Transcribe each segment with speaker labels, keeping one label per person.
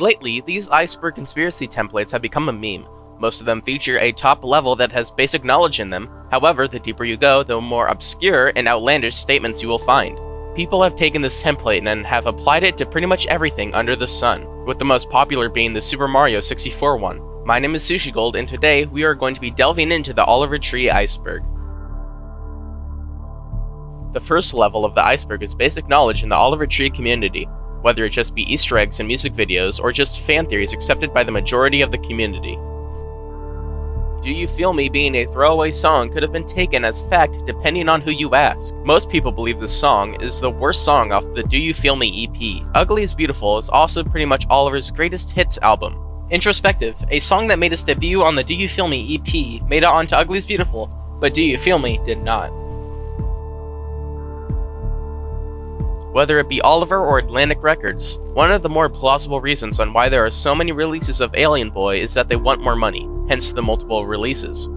Speaker 1: Lately, these iceberg conspiracy templates have become a meme. Most of them feature a top level that has basic knowledge in them. However, the deeper you go, the more obscure and outlandish statements you will find. People have taken this template and have applied it to pretty much everything under the sun, with the most popular being the Super Mario 64 one. My name is Sushigold, and today we are going to be delving into the Oliver Tree iceberg. The first level of the iceberg is basic knowledge in the Oliver Tree community, whether it just be Easter eggs in music videos or just fan theories accepted by the majority of the community. Do You Feel Me being a throwaway song could have been taken as fact depending on who you ask. Most people believe this song is the worst song off the Do You Feel Me EP. Ugly is Beautiful is also pretty much Oliver's greatest hits album. Introspective, a song that made its debut on the Do You Feel Me EP, made it onto Ugly is Beautiful, but Do You Feel Me did not. Whether it be Oliver or Atlantic Records, one of the more plausible reasons on why there are so many releases of Alien Boy is that they want more money, hence the multiple releases.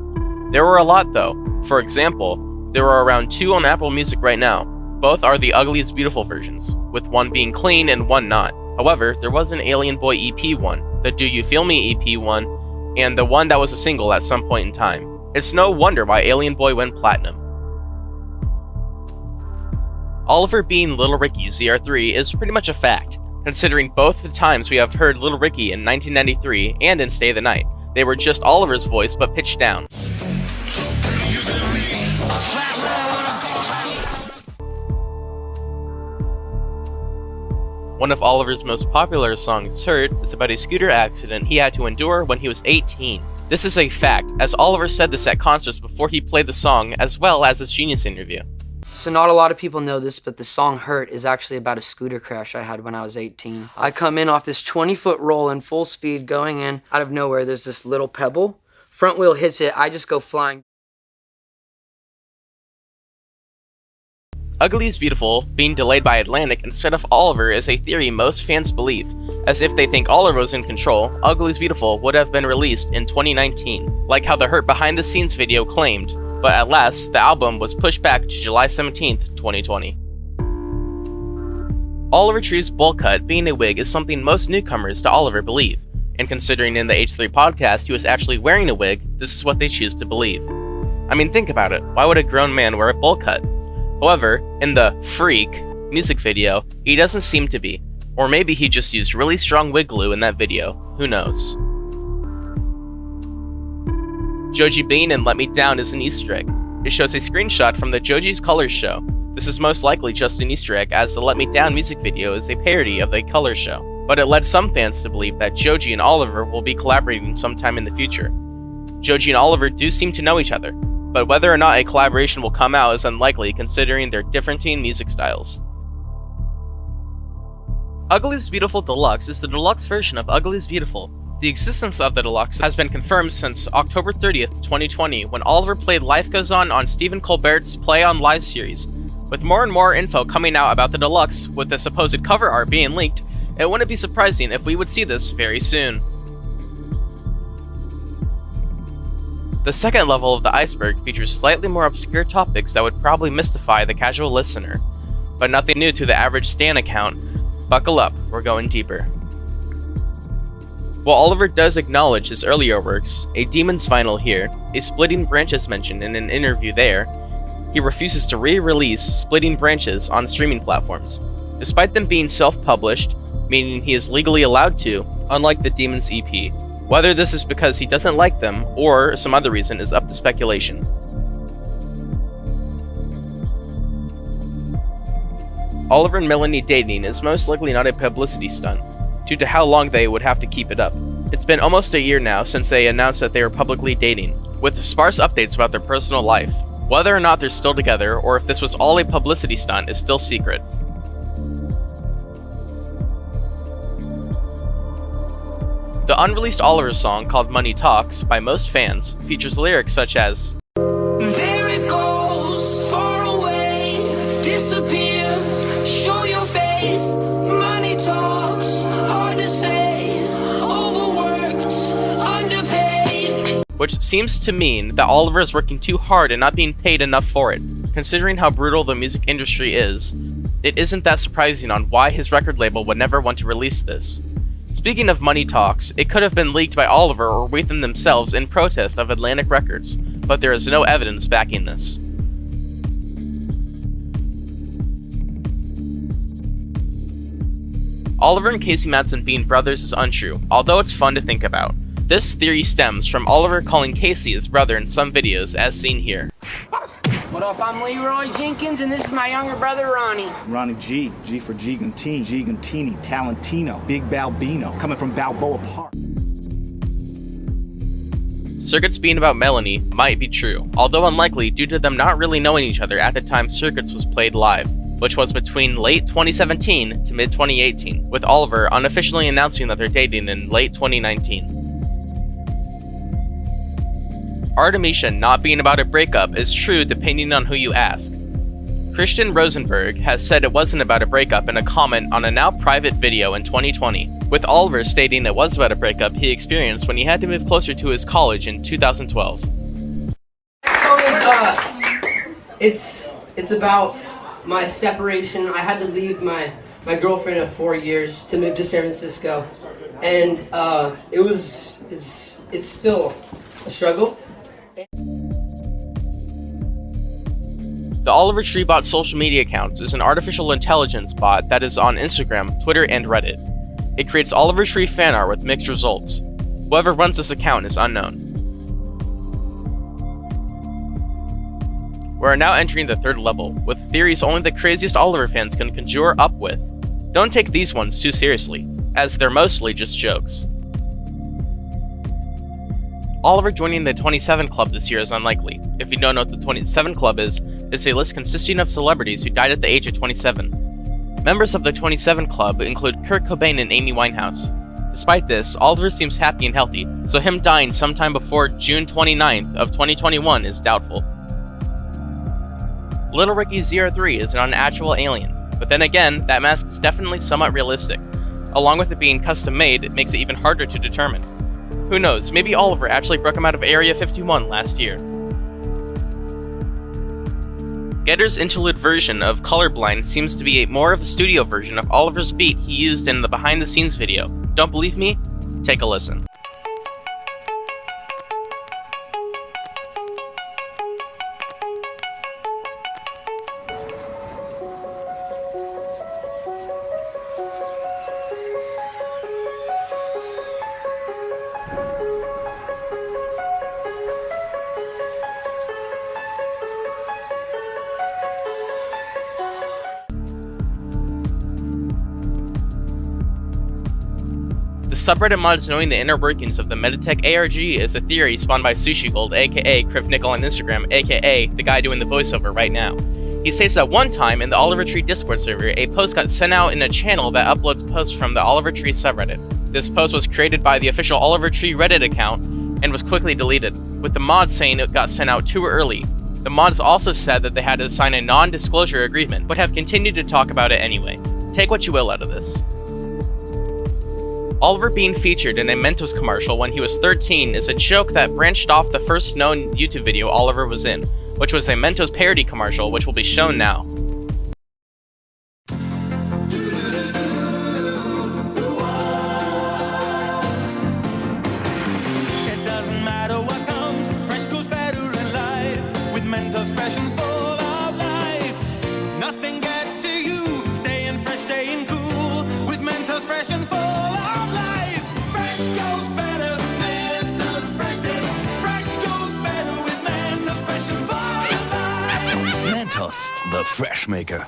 Speaker 1: There were a lot though. For example, there are around 2 on Apple Music right now. Both are the Ugly is Beautiful versions, with one being clean and one not. However, there was an Alien Boy EP one, the Do You Feel Me EP one, and the one that was a single at some point in time. It's no wonder why Alien Boy went platinum. Oliver being Little Ricky ZR3 is pretty much a fact, considering both the times we have heard Little Ricky in 1993 and in Stay the Night. They were just Oliver's voice but pitched down. One of Oliver's most popular songs, Hurt, is about a scooter accident he had to endure when he was 18. This is a fact, as Oliver said this at concerts before he played the song, as well as his Genius interview.
Speaker 2: So not a lot of people know this, but the song Hurt is actually about a scooter crash I had when I was 18. I come in off this 20-foot roll in full speed going in. Out of nowhere, there's this little pebble. Front wheel hits it, I just go flying.
Speaker 1: Ugly is Beautiful being delayed by Atlantic instead of Oliver is a theory most fans believe, as if they think Oliver was in control, Ugly is Beautiful would have been released in 2019, like how the Hurt behind the scenes video claimed. But at last, the album was pushed back to July 17th, 2020. Oliver Tree's bowl cut being a wig is something most newcomers to Oliver believe, and considering in the H3 podcast he was actually wearing a wig, this is what they choose to believe. I mean, think about it, why would a grown man wear a bowl cut? However, in the Freak music video, he doesn't seem to be, or maybe he just used really strong wig glue in that video, who knows. Joji Bean in Let Me Down is an Easter egg. It shows a screenshot from the Joji's Colors show. This is most likely just an Easter egg, as the Let Me Down music video is a parody of the Colors show, but it led some fans to believe that Joji and Oliver will be collaborating sometime in the future. Joji and Oliver do seem to know each other, but whether or not a collaboration will come out is unlikely considering their differing music styles. Ugly is Beautiful Deluxe is the deluxe version of Ugly is Beautiful. The existence of the Deluxe has been confirmed since October 30th, 2020, when Oliver played Life Goes On Stephen Colbert's Play On Live series. With more and more info coming out about the Deluxe, with the supposed cover art being leaked, it wouldn't be surprising if we would see this very soon. The second level of the iceberg features slightly more obscure topics that would probably mystify the casual listener, but nothing new to the average Stan account. Buckle up, we're going deeper. While Oliver does acknowledge his earlier works, A Demon's Final Here, a Splitting Branches mentioned in an interview there, he refuses to re-release Splitting Branches on streaming platforms, despite them being self-published, meaning he is legally allowed to, unlike the Demons EP. Whether this is because he doesn't like them, or some other reason is up to speculation. Oliver and Melanie dating is most likely not a publicity stunt, due to how long they would have to keep it up. It's been almost a year now since they announced that they were publicly dating, with sparse updates about their personal life. Whether or not they're still together, or if this was all a publicity stunt, is still secret. The unreleased Oliver song called Money Talks, by most fans, features lyrics such as
Speaker 3: There it goes, far away, disappear, show your face, money talks, hard to say, overworked, underpaid.
Speaker 1: Which seems to mean that Oliver is working too hard and not being paid enough for it. Considering how brutal the music industry is, it isn't that surprising on why his record label would never want to release this. Speaking of money talks, it could have been leaked by Oliver or Wheaton themselves in protest of Atlantic Records, but there is no evidence backing this. Oliver and Casey Madsen being brothers is untrue, although it's fun to think about. This theory stems from Oliver calling Casey his brother in some videos, as seen here.
Speaker 4: What up, I'm Leroy Jenkins, and this is my younger brother, Ronnie.
Speaker 5: Ronnie G. G for Gigantini, Talentino, Big Balbino, coming from Balboa Park.
Speaker 1: Circuits being about Melanie might be true, although unlikely due to them not really knowing each other at the time Circuits was played live, which was between late 2017 to mid-2018, with Oliver unofficially announcing that they're dating in late 2019. Artemisia not being about a breakup is true depending on who you ask. Christian Rosenberg has said it wasn't about a breakup in a comment on a now private video in 2020, with Oliver stating it was about a breakup he experienced when he had to move closer to his college in 2012.
Speaker 6: It's about my separation. I had to leave my girlfriend of 4 years to move to San Francisco, and it's still a struggle.
Speaker 1: The Oliver Tree Bot social media accounts is an artificial intelligence bot that is on Instagram, Twitter, and Reddit. It creates Oliver Tree fan art with mixed results. Whoever runs this account is unknown. We are now entering the third level, with theories only the craziest Oliver fans can conjure up with. Don't take these ones too seriously, as they're mostly just jokes. Oliver joining the 27 Club this year is unlikely. If you don't know what the 27 Club is, it's a list consisting of celebrities who died at the age of 27. Members of the 27 Club include Kurt Cobain and Amy Winehouse. Despite this, Oliver seems happy and healthy, so him dying sometime before June 29th of 2021 is doubtful. Little Ricky 03 is an unnatural alien, but then again, that mask is definitely somewhat realistic. Along with it being custom made, it makes it even harder to determine. Who knows, maybe Oliver actually broke him out of Area 51 last year. Getter's interlude version of Colorblind seems to be more of a studio version of Oliver's beat he used in the behind the scenes video. Don't believe me? Take a listen. The subreddit mods knowing the inner workings of the Meditech ARG is a theory spawned by Sushi Gold, aka Criv Nickel on Instagram, aka the guy doing the voiceover right now. He states that one time in the Oliver Tree Discord server, a post got sent out in a channel that uploads posts from the Oliver Tree subreddit. This post was created by the official Oliver Tree Reddit account and was quickly deleted, with the mods saying it got sent out too early. The mods also said that they had to sign a non-disclosure agreement, but have continued to talk about it anyway. Take what you will out of this. Oliver being featured in a Mentos commercial when he was 13 is a joke that branched off the first known YouTube video Oliver was in, which was a Mentos parody commercial which will be shown now.
Speaker 7: It doesn't matter what comes, fresh goes better in life. With Mentos fresh and full of life. Nothing gets to you, staying fresh, staying cool. With Mentos fresh and full of life. Fresh goes better, Mentos fresh day. Fresh goes better with Mentos fresh and full of life.
Speaker 8: Mentos, the fresh maker.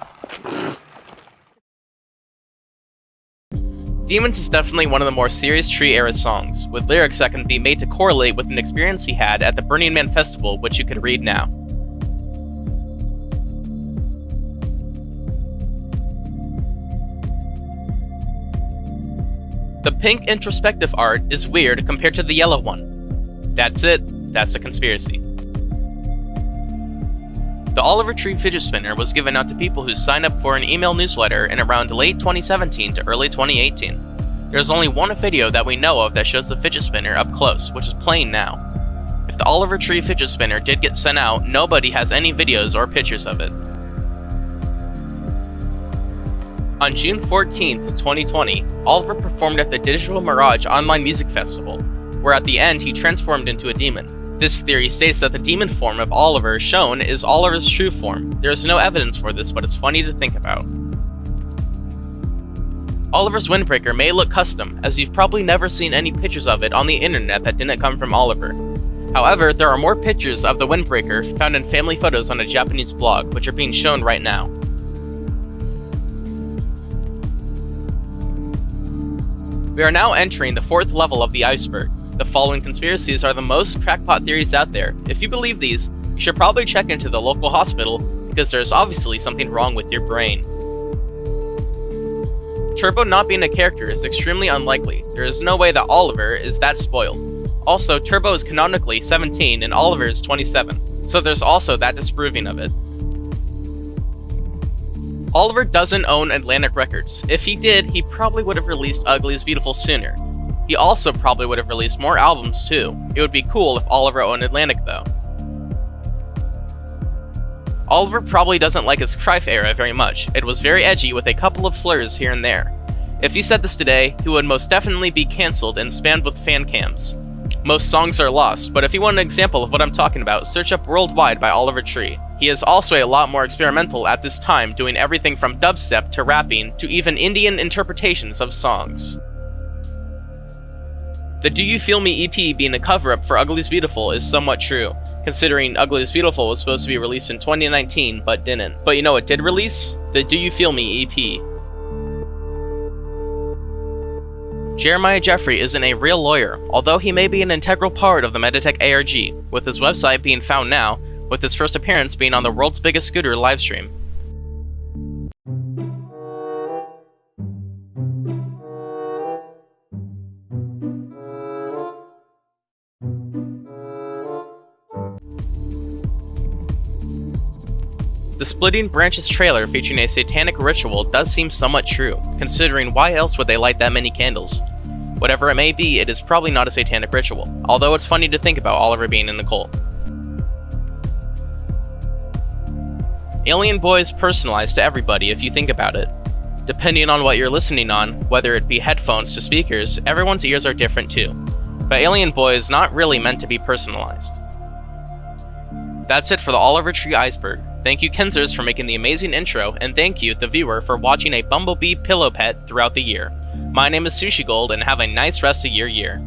Speaker 1: Demons is definitely one of the more serious Tree-era songs, with lyrics that can be made to correlate with an experience he had at the Burning Man Festival, which you can read now. The pink introspective art is weird compared to the yellow one. That's it, that's a conspiracy. The Oliver Tree fidget spinner was given out to people who signed up for an email newsletter in around late 2017 to early 2018. There's only one video that we know of that shows the fidget spinner up close, which is playing now. If the Oliver Tree fidget spinner did get sent out, nobody has any videos or pictures of it. On June 14th, 2020, Oliver performed at the Digital Mirage Online Music Festival, where at the end he transformed into a demon. This theory states that the demon form of Oliver shown is Oliver's true form. There is no evidence for this, but it's funny to think about. Oliver's windbreaker may look custom, as you've probably never seen any pictures of it on the internet that didn't come from Oliver. However, there are more pictures of the windbreaker found in family photos on a Japanese blog, which are being shown right now. We are now entering the 4th level of the iceberg. The following conspiracies are the most crackpot theories out there. If you believe these, you should probably check into the local hospital, because there's obviously something wrong with your brain. Turbo not being a character is extremely unlikely. There is no way that Oliver is that spoiled. Also, Turbo is canonically 17 and Oliver is 27, so there's also that disproving of it. Oliver doesn't own Atlantic Records. If he did, he probably would have released Ugly is Beautiful sooner. He also probably would have released more albums too. It would be cool if Oliver owned Atlantic though. Oliver probably doesn't like his Cruyff era very much. It was very edgy with a couple of slurs here and there. If he said this today, he would most definitely be cancelled and spammed with fan cams. Most songs are lost, but if you want an example of what I'm talking about, search up Worldwide by Oliver Tree. He is also a lot more experimental at this time, doing everything from dubstep to rapping to even Indian interpretations of songs. The Do You Feel Me EP being a cover-up for Ugly is Beautiful is somewhat true, considering Ugly is Beautiful was supposed to be released in 2019 but didn't. But you know what did release? The Do You Feel Me EP. Jeremiah Jeffrey isn't a real lawyer, although he may be an integral part of the Meditech ARG, with his website being found now, with his first appearance being on the world's biggest scooter livestream. The Splitting Branches trailer featuring a satanic ritual does seem somewhat true, considering why else would they light that many candles? Whatever it may be, it is probably not a satanic ritual, although it's funny to think about Oliver being in a cult. Alien Boy is personalized to everybody if you think about it. Depending on what you're listening on, whether it be headphones to speakers, everyone's ears are different too. But Alien Boy is not really meant to be personalized. That's it for the Oliver Tree iceberg. Thank you Kenzers for making the amazing intro, and thank you, the viewer, for watching a Bumblebee pillow pet throughout the year. My name is Sushi Gold, and have a nice rest of your year.